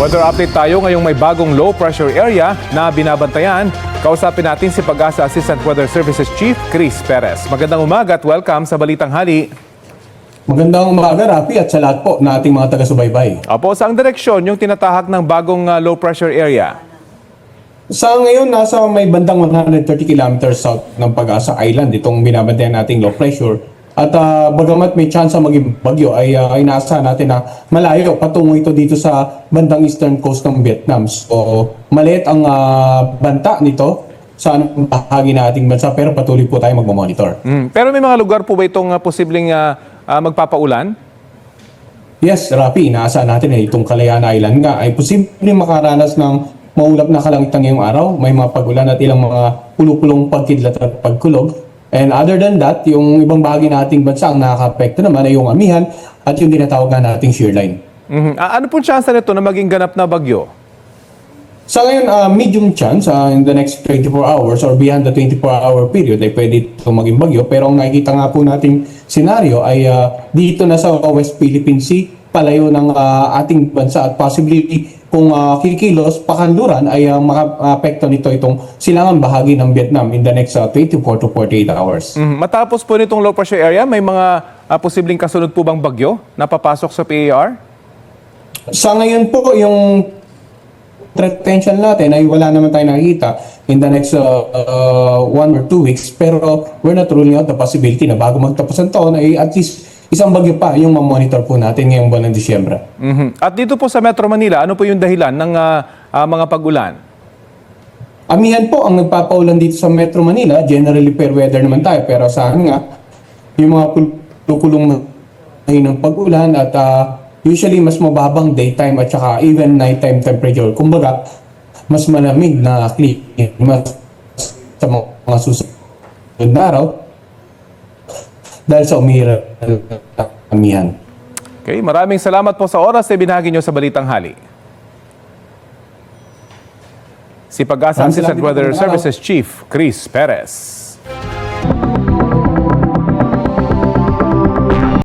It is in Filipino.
Weather update tayo ngayong may bagong low pressure area na binabantayan. Kausapin natin si Pag-asa Assistant Weather Services Chief Chris Perez. Magandang umaga at welcome sa Balitang Hali. Magandang umaga, Rafi, at sa lahat po na ating mga taga-subaybay. Apo, saang direksyon yung tinatahak ng bagong low pressure area? Sa ngayon, nasa may bandang 130 kilometers south ng Pag-asa Island, itong binabantayan nating low pressure. At bagamat may chance maging bagyo, ay inaasahan natin na malayo patungo ito dito sa bandang eastern coast ng Vietnam. So, maliit ang banta nito sa anong bahagi na ating bansa, pero patuloy po tayo magmamonitor. Pero may mga lugar po ba itong posibleng magpapaulan? Yes, Rafi, inaasahan natin na itong Kalayaan Island nga ay posibleng makaranas ng maulap na kalangitan ngayong araw. May mga pag-ulan at ilang mga pulupulong pagkidlat at pagkulog. And other than that, yung ibang bahagi na ating bansa ang nakaka-apekto naman ay yung amihan at yung tinatawag na nating shear line. Ano pong chance nito na maging ganap na bagyo? Sa ngayon, medium chance in the next 24 hours or beyond the 24-hour period ay pwede ito maging bagyo. Pero ang nakikita nga po nating senaryo ay dito na sa West Philippine Sea, palayo ng ating bansa at possibly kung kikilos, pakanluran ay maka-apekto nito itong silangang bahagi ng Vietnam in the next 24 to 48 hours. Matapos po nitong low pressure area, may mga posibleng kasunod po bang bagyo na papasok sa PAR? Sa ngayon po, yung threat potential natin ay wala naman tayo nakikita in the next 1 or 2 weeks. Pero we're not ruling out the possibility na bago magtapos ang taon ay at least isang bagyo pa yung mamonitor po natin ngayong buwan ng Disyembre. At dito po sa Metro Manila, ano po yung dahilan ng mga pag-ulan? Amihan po ang nagpapaulan dito sa Metro Manila. Generally fair weather naman tayo. Pero sa akin nga, yung mga kulong ng pag-ulan at usually mas mababang daytime at saka even nighttime temperature. Kumbaga, mas malamig na klima sa mga susunod na araw dahil sa umira amihan. Okay, maraming salamat po sa oras na binahagi nyo sa Balitang Hali. Si Pag-asa Assistant Weather Services Chief Chris Perez.